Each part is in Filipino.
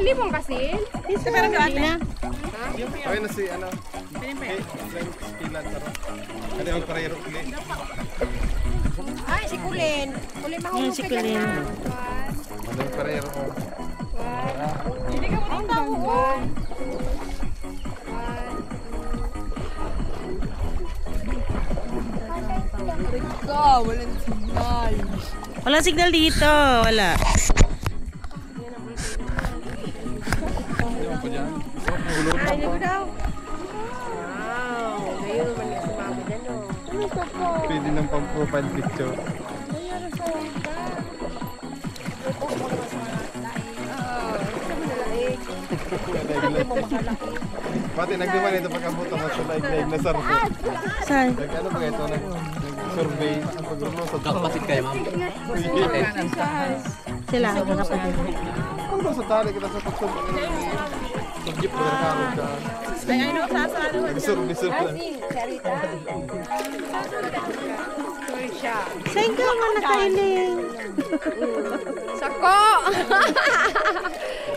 limong kasil? Isa pero ate na. Ay na si ano. Kilan taro. Ano yung parehero uli? Ay, si Kulin. Kulin mahulog Si ka Kulin. dyan. Ano yung parehero? Hindi ka mo tao. Walang signal. Walang signal dito. Wala. Yung pa dyan. Ay, ligo daw. Wow. Ngayon naman niya si mama dyan, oh. Pwede ng pang-profile picture. Pati nagdiman ito pagkabuto mo sa live na survey. Saan? Ano ba ito? Nag-survey ang pagrulo sa Kapatid kayo, ma'am. Sila ako nakapatid. Kung ba sa tali kita sa pagsurvey? Pag-jeep ko na karong ka. Ay, ano, sasalo. Nag-survey. Saan ka man nakailing? Sako!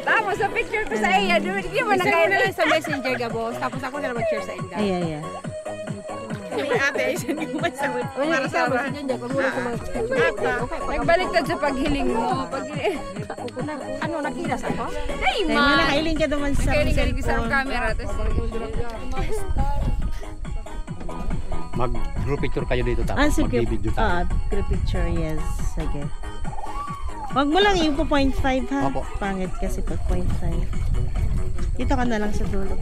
Tapos sa picture ko sa iya, di mo nagkailan sa messenger gabos. Tapos ako na mag-share sa inyo. Ay, ay, ay. Ate, ay sa inyo masagot. Para sa ba? Nagbaliktad sa paghiling mo. Ano, nakilas ako? Ay, Ay, ma! nakailing ka naman sa Kailing sa cellphone. camera. Mag-group picture kayo dito tapos Ah, sige. mag-video tayo. Group picture, yes. Sige. Wag mo lang yung 0.5 ha. Opo. Pangit kasi pag 0.5. Dito ka na lang sa dulo.